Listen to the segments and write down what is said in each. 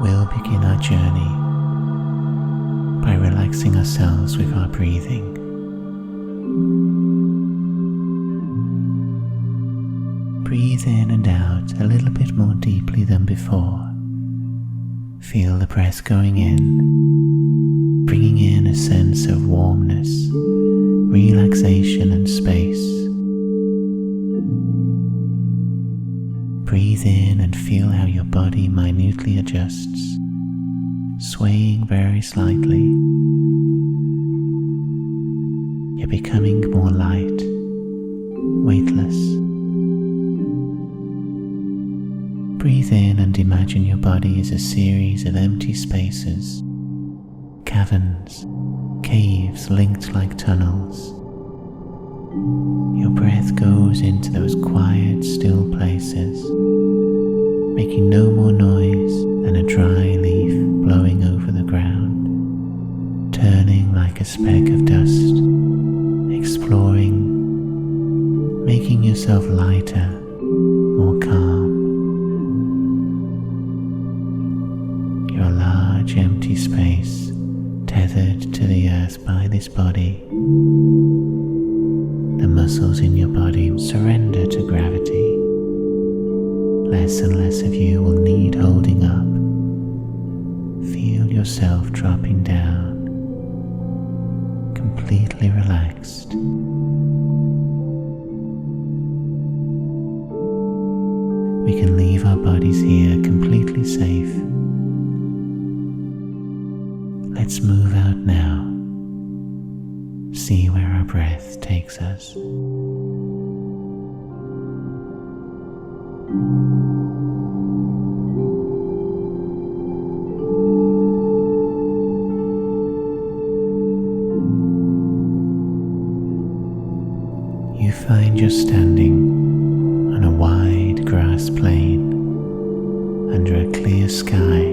we'll begin our journey by relaxing ourselves with our breathing. Breathe in and out a little bit more deeply than before. Feel the breath going in, bringing in a sense of warmness, relaxation and space. Breathe in and feel how your body minutely adjusts, swaying very slightly. You're becoming more light, weightless. Breathe in and imagine your body is a series of empty spaces, caverns, caves linked like tunnels. Your breath goes into those quiet, still places, making no more noise than a dry leaf blowing over the ground, turning like a speck of dust, exploring, making yourself lighter, more calm. You're a large, empty space tethered to the earth by this body. The muscles in your body surrender to gravity. Less and less of you will need holding up. Feel yourself dropping down, completely relaxed. We can leave our bodies here completely safe. Let's move out now. See where our breath takes us. You find you're standing on a wide grass plain under a clear sky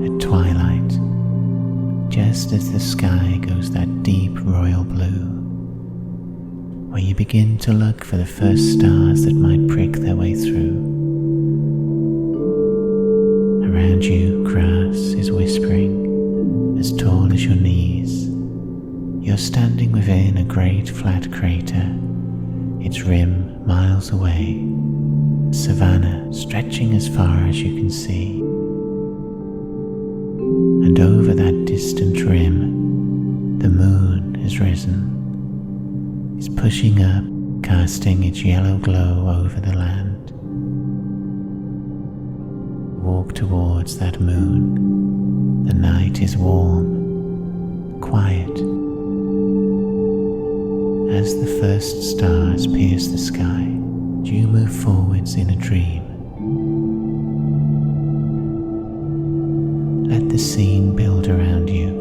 at twilight, just as the sky goes that deep royal blue, where you begin to look for the first stars that might prick their way through. Around you, grass is whispering, as tall as your knees. You're standing within a great flat crater, its rim miles away, savanna stretching as far as you can see. And over that distant rim, the moon has risen. It's pushing up, casting its yellow glow over the land. Walk towards that moon. The night is warm, quiet. As the first stars pierce the sky, you move forwards in a dream. Let the scene build around you.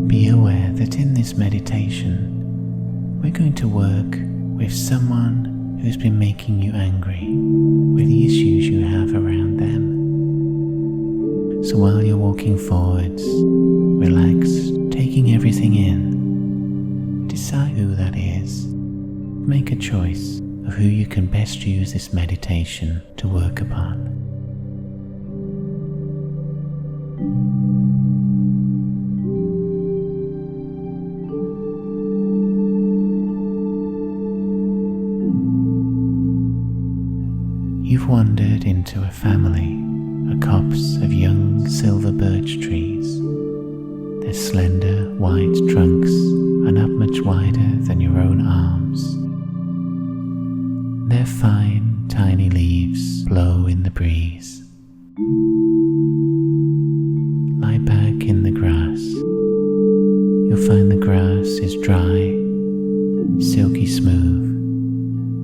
Be aware that in this meditation, we're going to work with someone who's been making you angry, with the issues you have around them. So while you're walking forwards, relaxed, taking everything in, decide who that is. Make a choice of who you can best use this meditation to work upon. You've wandered into a family, a copse of young silver birch trees. Their slender white trunks are not much wider than your own arms. Their fine, tiny leaves blow in the breeze. Lie back in the grass. You'll find the grass is dry, silky smooth.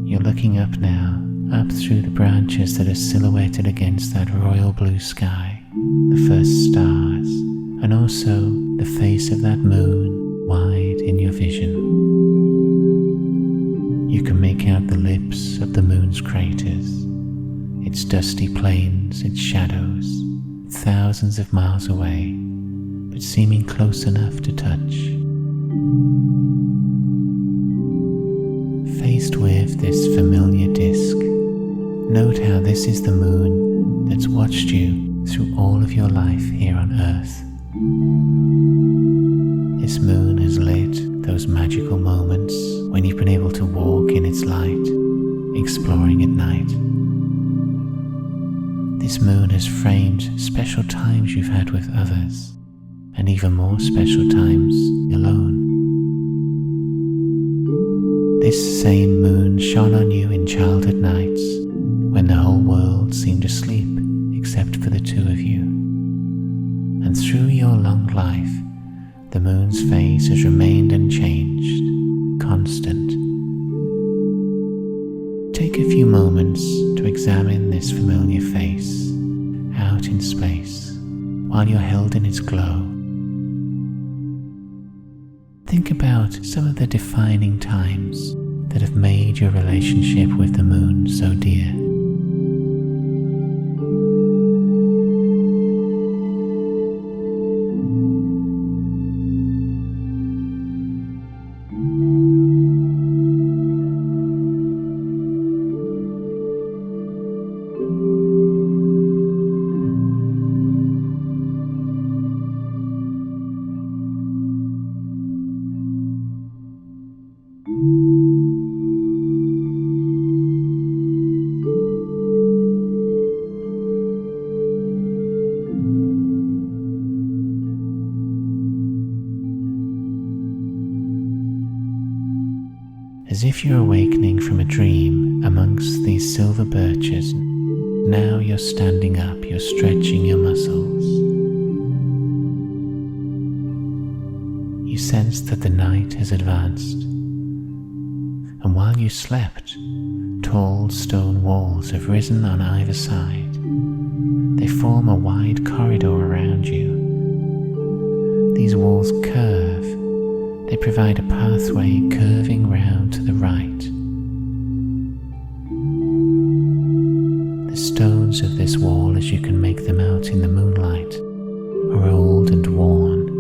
You're looking up now, up through the branches that are silhouetted against that royal blue sky, the first stars, and also the face of that moon wide in your vision. You can make out the lips of the moon's craters, its dusty plains, its shadows, thousands of miles away, but seeming close enough to touch. Faced with this familiar disk, note how this is the moon that's watched you through all of your life here on Earth. This moon has lit those magical moments when you've been able to walk in its light, exploring at night. This moon has framed special times you've had with others, and even more special times alone. This same moon shone on you in childhood nights when the whole world seemed asleep except for the two of you. And through your long life, the moon's face has remained unchanged, constant. Take a few moments to examine this familiar face out in space while you're held in its glow. Think about some of the defining times that have made your relationship with the moon so dear. As if you're awakening from a dream amongst these silver birches, now you're standing up, you're stretching your muscles. You sense that the night has advanced, and while you slept, tall stone walls have risen on either side. They form a wide corridor around you. These walls curve. They provide a pathway curving round to the right. The stones of this wall, as you can make them out in the moonlight, are old and worn.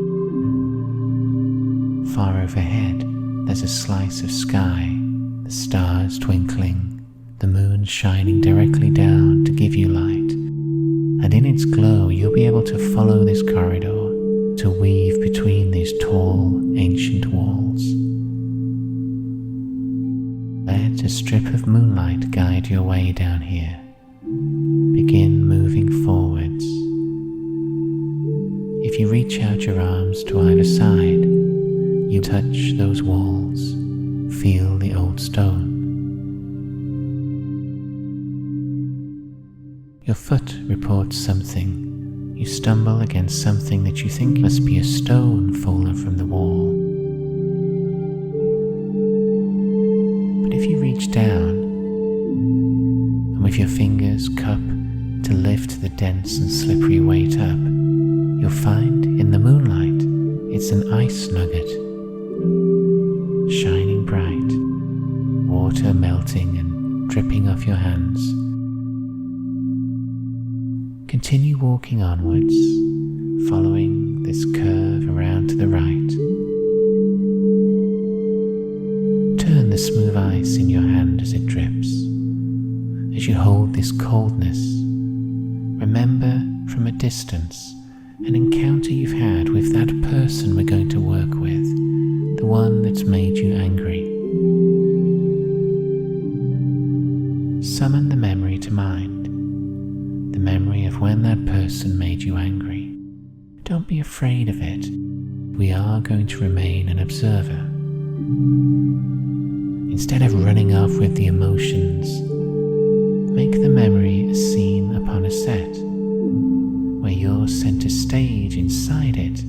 Far overhead, there's a slice of sky, the stars twinkling, the moon shining directly down to give you light. And in its glow, you'll be able to follow this corridor to weave between these tall, ancient walls. Let a strip of moonlight guide your way down here. Begin moving forwards. If you reach out your arms to either side, you touch those walls, feel the old stone. Your foot reports something. You stumble against something that you think must be a stone fallen from the wall. But if you reach down, and with your fingers cup to lift the dense and slippery weight up, you'll find in the moonlight it's an ice nugget, shining bright, water melting and dripping off your hands. Continue walking onwards, following this curve around to the right. Turn the smooth ice in your hand as it drips. As you hold this coldness, remember from a distance an encounter you've had with that person we're going to work with, the one that's made you angry. Summon the memory to mind. The memory of when that person made you angry. Don't be afraid of it. We are going to remain an observer. Instead of running off with the emotions, make the memory a scene upon a set, where you're center stage inside it,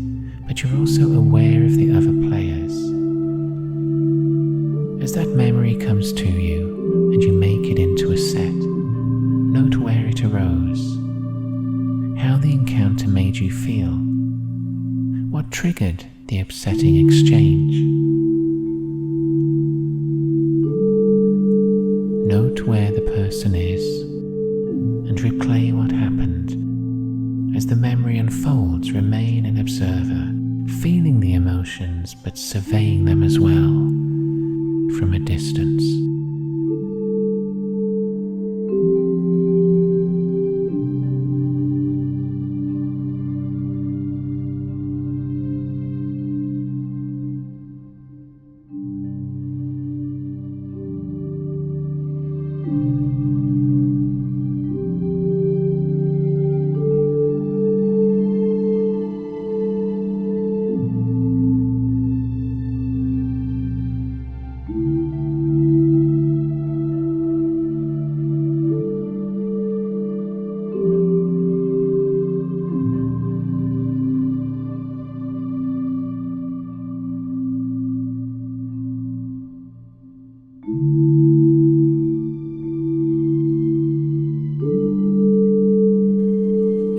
but you're also aware of the other players. As that memory comes to you and you make it into a set, note where it arose, how the encounter made you feel, what triggered the upsetting exchange. Note where the person is, and replay what happened. As the memory unfolds, remain an observer, feeling the emotions but surveying them as well from a distance.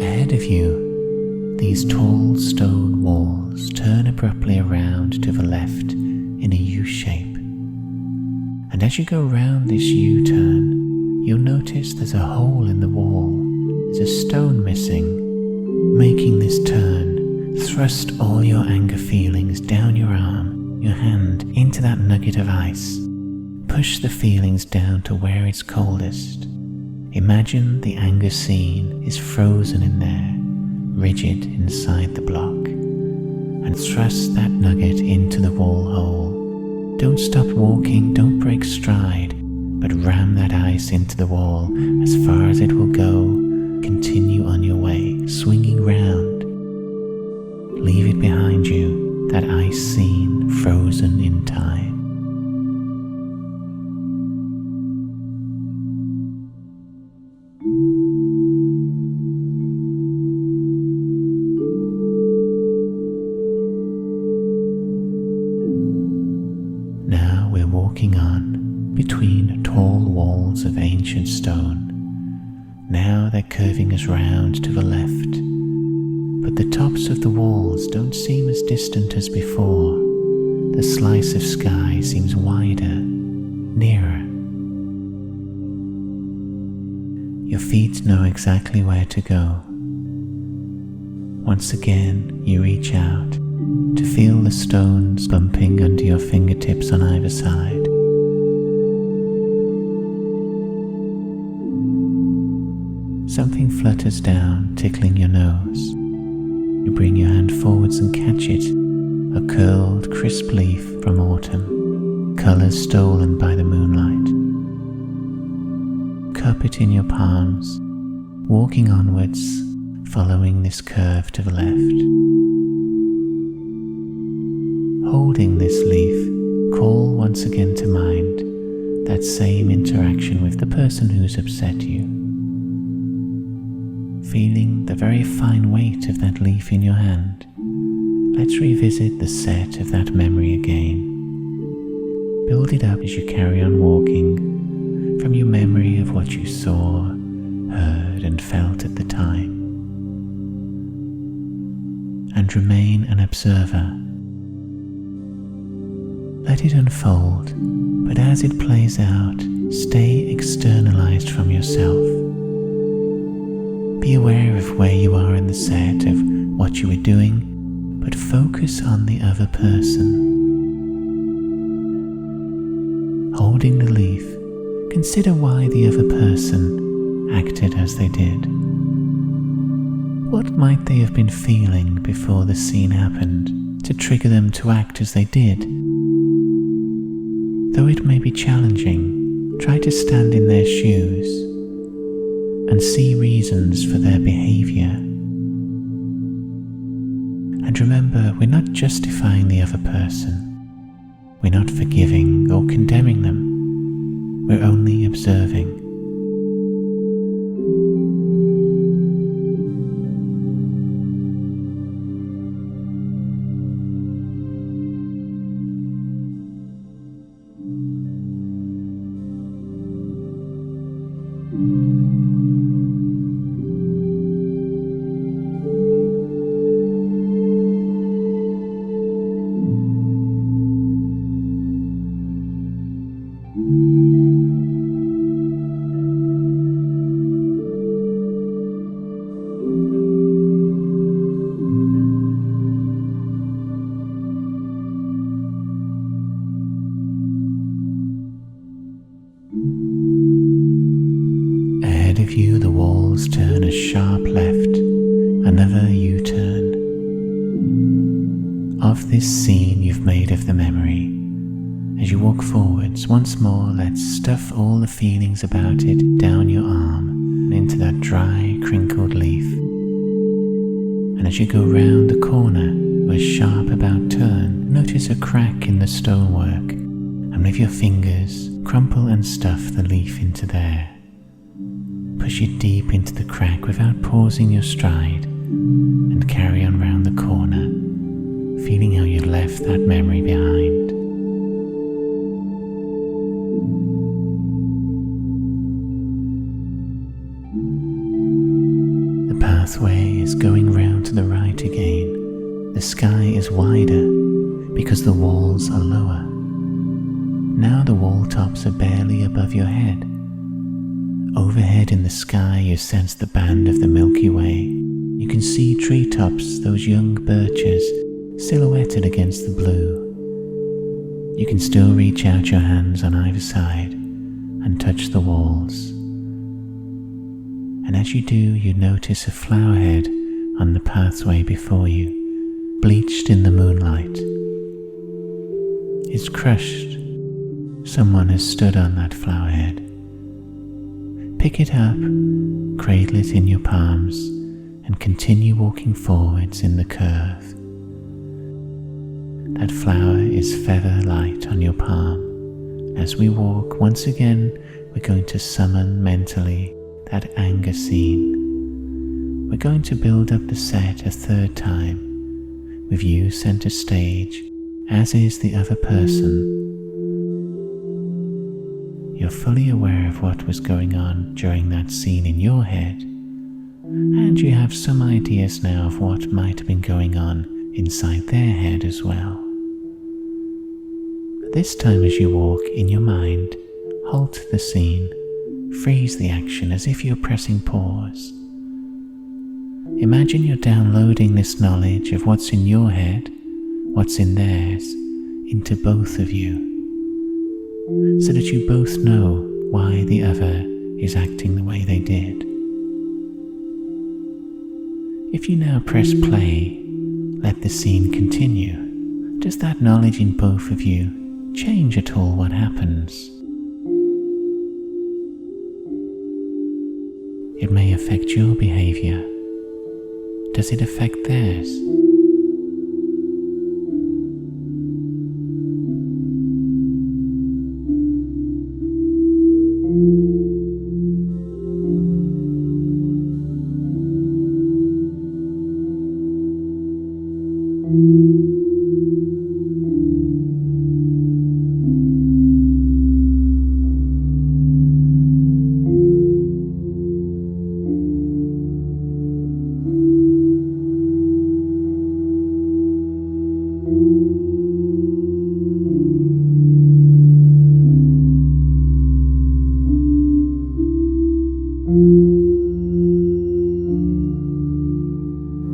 Ahead of you, these tall stone walls turn abruptly around to the left in a U-shape. And as you go round this U-turn, you'll notice there's a hole in the wall. There's a stone missing. Making this turn, thrust all your anger feelings down your arm, your hand into that nugget of ice. Push the feelings down to where it's coldest. Imagine the anger scene is frozen in there, rigid inside the block, and thrust that nugget into the wall hole. Don't stop walking, don't break stride, but ram that ice into the wall as far as it will go. Continue on your way, swinging round. Leave it behind you, that ice scene frozen in time. Walking on between tall walls of ancient stone. Now they're curving us round to the left, but the tops of the walls don't seem as distant as before. The slice of sky seems wider, nearer. Your feet know exactly where to go. Once again, you reach out to feel the stones bumping under your fingertips on either side. Something flutters down, tickling your nose. You bring your hand forwards and catch it, a curled, crisp leaf from autumn, colours stolen by the moonlight. Cup it in your palms, walking onwards, following this curve to the left. Holding this leaf, call once again to mind that same interaction with the person who's upset you. Feeling the very fine weight of that leaf in your hand, let's revisit the set of that memory again. Build it up as you carry on walking from your memory of what you saw, heard and felt at the time. And remain an observer. Let it unfold, but as it plays out, stay externalized from yourself. Be aware of where you are in the set, of what you are doing, but focus on the other person. Holding the leaf, consider why the other person acted as they did. What might they have been feeling before the scene happened to trigger them to act as they did? Though it may be challenging, try to stand in their shoes and see reasons for their behavior. And remember, we're not justifying the other person. We're not forgiving or condemning them. We're only observing. sharp left, another U-turn. Of this scene you've made of the memory, as you walk forwards, once more let's stuff all the feelings about it down your arm and into that dry, crinkled leaf. And as you go round the corner of a sharp about turn, notice a crack in the stonework, and with your fingers, crumple and stuff the leaf into there. Push it deep into the crack without pausing your stride, and carry on round the corner, feeling how you left that memory behind. The pathway is going round to the right again. The sky is wider because the walls are lower. Now the wall tops are barely above your head. Overhead in the sky you sense the band of the Milky Way. You can see treetops, those young birches, silhouetted against the blue. You can still reach out your hands on either side and touch the walls. And as you do, you notice a flower head on the pathway before you, bleached in the moonlight. It's crushed. Someone has stood on that flower head. Pick it up, cradle it in your palms, and continue walking forwards in the curve. That flower is feather light on your palm. As we walk, once again, we're going to summon mentally that anger scene. We're going to build up the set a third time, with you center stage, as is the other person. You're fully aware of what was going on during that scene in your head, and you have some ideas now of what might have been going on inside their head as well. This time as you walk in your mind, halt the scene, freeze the action as if you're pressing pause. Imagine you're downloading this knowledge of what's in your head, what's in theirs, into both of you, so that you both know why the other is acting the way they did. If you now press play, let the scene continue. Does that knowledge in both of you change at all what happens? It may affect your behavior. Does it affect theirs?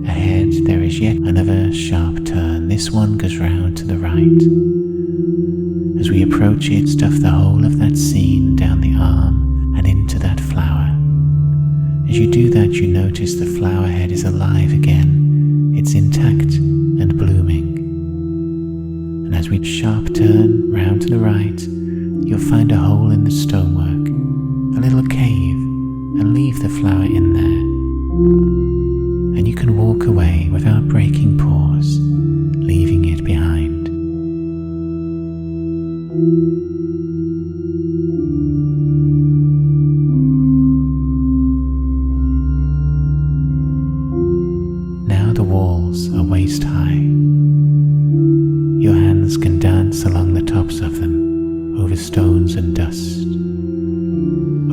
Ahead there is yet another sharp turn. This one goes round to the right. As we approach it, stuff the whole of that scene down the arm and into that flower. As you do that, you notice the flower head is alive again. It's intact and blooming. And as we sharp turn round to the right, you'll find a hole in the stonework, a little cave, and leave the flower in there. And you can walk away without breaking pause, leaving it behind. Now the walls are waist high. Your hands can dance along the tops of them, over stones and dust,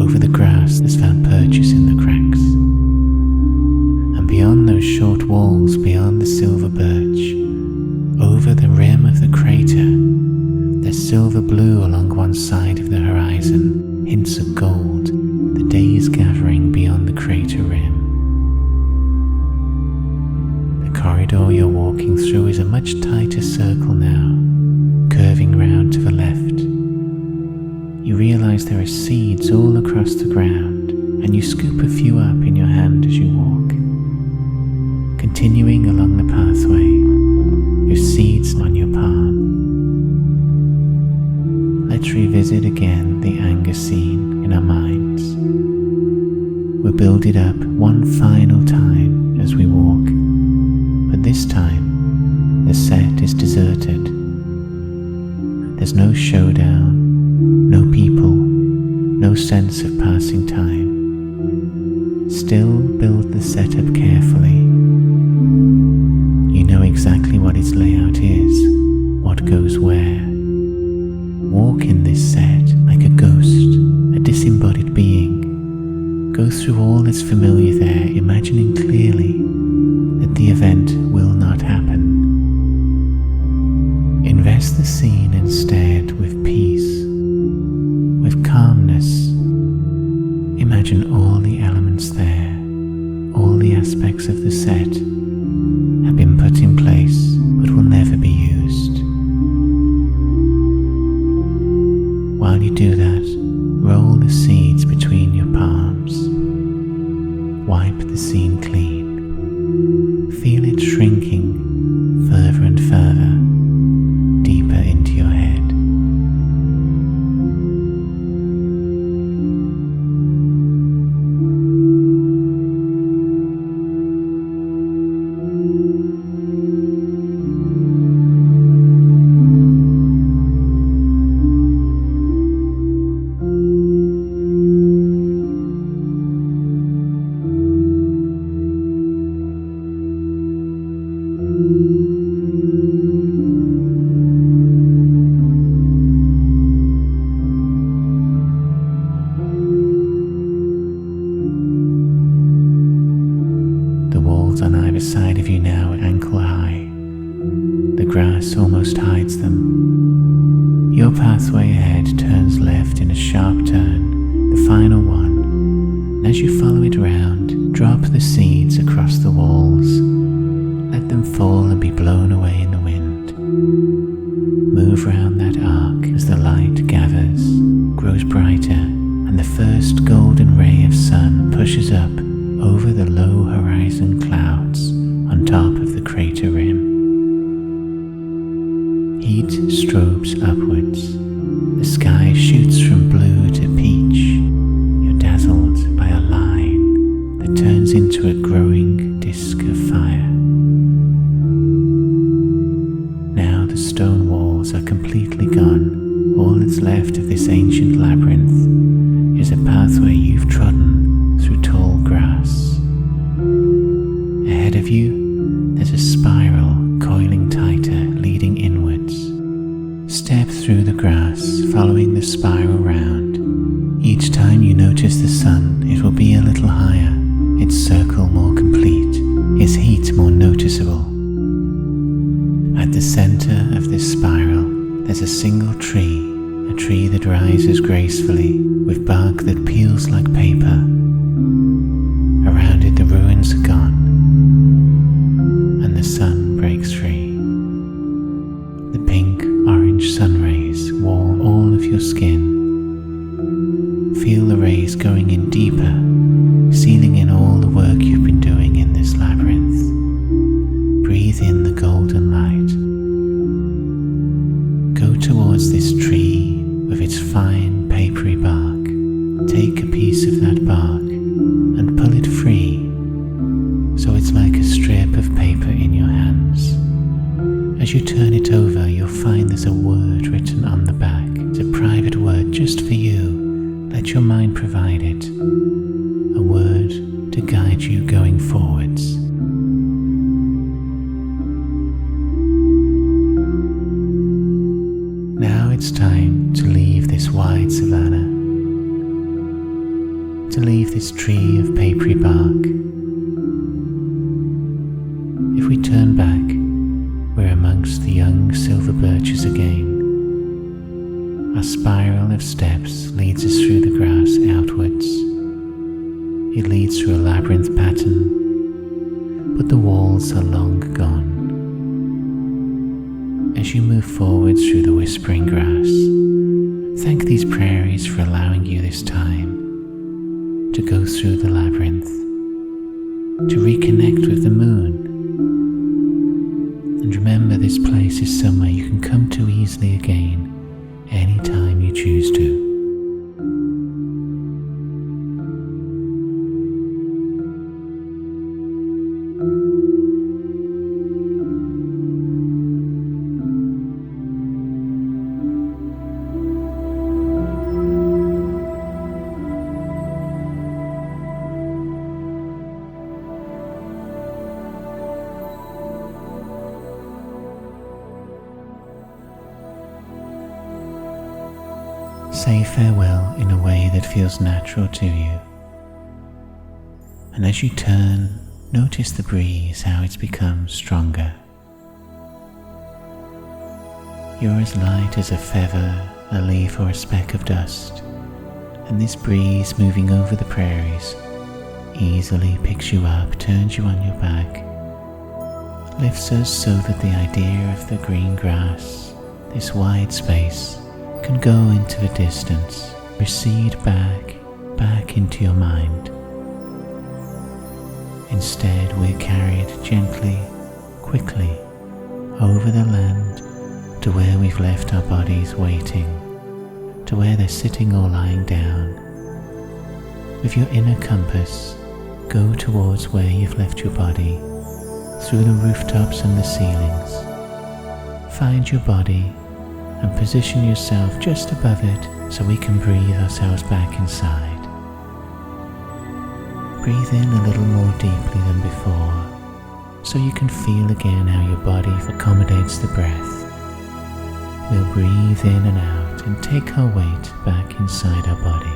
over the grass that's found purchase in the cracks. And beyond those short walls, beyond the silver birch, over the rim of the crater, there's silver blue along one side of the horizon, hints of gold, the day is gathering beyond the crater rim. The corridor you're walking through is a much tighter circle now, curving round to the left. You realize there are seeds all across the ground, and you scoop a few up in your hand as you walk. revisit again the anger scene in our minds. We'll build it up one final time as we walk, but this time the set is deserted. There's no showdown, no people, no sense of passing time. Still build the setup carefully. You know exactly what its layout is, what goes where. Walk in this set like a ghost, a disembodied being. Go through all that's familiar there, imagining clearly that the event will not happen. Invest the scene instead with peace, with calmness. Imagine all the elements there, all the aspects of the set have been put in place but will never be used. While you do that, roll the seeds between your palms. Wipe the scene clean. Feel it shrinking further and further, deeper into your head. On either side of you now are ankle high. The grass almost hides them. Your pathway ahead turns left in a sharp turn, the final one. And as you follow it round, drop the seeds across the walls. Let them fall and be blown away in the wind. Move round that arc as the light gathers, grows brighter, and the first golden ray of sun pushes up over the low horizon clouds on top of the crater rim. Heat strobes upwards. The sky shoots from blue to peach. You're dazzled by a line that turns into a growing disk of fire. Now the stone walls are completely gone. All that's left of this ancient labyrinth is a pathway you've trodden through tall grass. Ahead of you, there's a spiral coiling tighter, leading inwards. Step through the grass, following the spiral round. Each time you notice the sun, it will be a little higher, its circle more complete, its heat more noticeable. At the center of this spiral, there's a single tree, a tree that rises gracefully, with bark that peels like paper. Around it the ruins are gone, and the sun breaks free. The pink-orange sun rays warm all of your skin. Feel the rays going in deeper, sealing in all the work you've been doing in this labyrinth. Breathe in the golden light. Go towards this tree with its fine papery bark. Take a piece of that bark and pull it free, so it's like a strip of paper in your hands. As you turn it over, you'll find there's a word written on the back. It's a private word just for you. Let your mind provide it. A word to guide you going forwards. Now it's time to leave this wide savanna, to leave this tree of papery bark. If we turn back, we're amongst the young silver birches again. Our spiral of steps leads us through the grass outwards. It leads through a labyrinth pattern, but the walls are long gone. As you move forwards through the whispering grass, thank these prairies for allowing you this time to go through the labyrinth, to reconnect with the moon. And remember, this place is somewhere you can come to easily again, anytime you choose. choose to. Say farewell in a way that feels natural to you. And as you turn, notice the breeze, how it's become stronger. You're as light as a feather, a leaf or a speck of dust, and this breeze moving over the prairies easily picks you up, turns you on your back, lifts us so that the idea of the green grass, this wide space, can go into the distance, recede back into your mind. Instead, we're carried gently, quickly, over the land to where we've left our bodies waiting, to where they're sitting or lying down. With your inner compass, go towards where you've left your body, through the rooftops and the ceilings. Find your body and position yourself just above it so we can breathe ourselves back inside. Breathe in a little more deeply than before so you can feel again how your body accommodates the breath. We'll breathe in and out and take our weight back inside our body.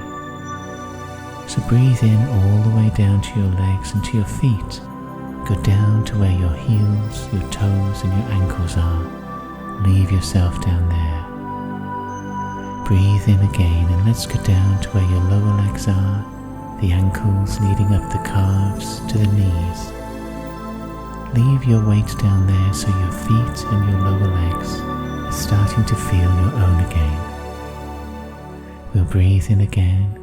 So breathe in all the way down to your legs and to your feet. Go down to where your heels, your toes and your ankles are. Leave yourself down there. Breathe in again and let's go down to where your lower legs are, the ankles leading up the calves to the knees. Leave your weight down there so your feet and your lower legs are starting to feel your own again. We'll breathe in again,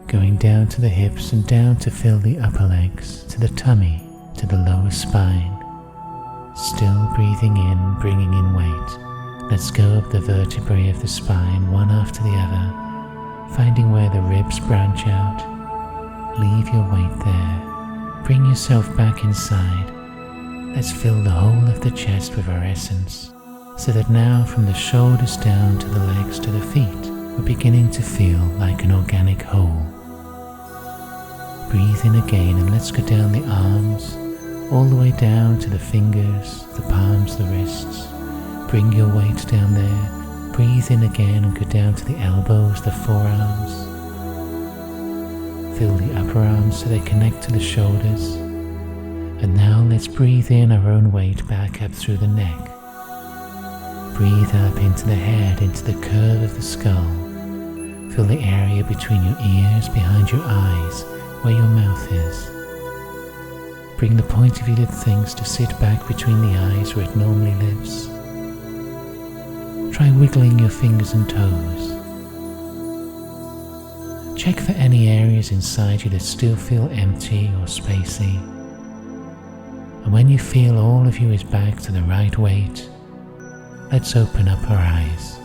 going down to the hips and down to fill the upper legs, to the tummy, to the lower spine. Still breathing in, bringing in weight. Let's go up the vertebrae of the spine, one after the other, finding where the ribs branch out. Leave your weight there. Bring yourself back inside. Let's fill the whole of the chest with our essence, so that now from the shoulders down to the legs to the feet, we're beginning to feel like an organic whole. Breathe in again and let's go down the arms, all the way down to the fingers, the palms, the wrists. Bring your weight down there. Breathe in again and go down to the elbows, the forearms. Fill the upper arms so they connect to the shoulders. And now let's breathe in our own weight back up through the neck. Breathe up into the head, into the curve of the skull. Fill the area between your ears, behind your eyes, where your mouth is. Bring the point of your things to sit back between the eyes where it normally lives. Try wiggling your fingers and toes. Check for any areas inside you that still feel empty or spacey. And when you feel all of you is back to the right weight, let's open up our eyes.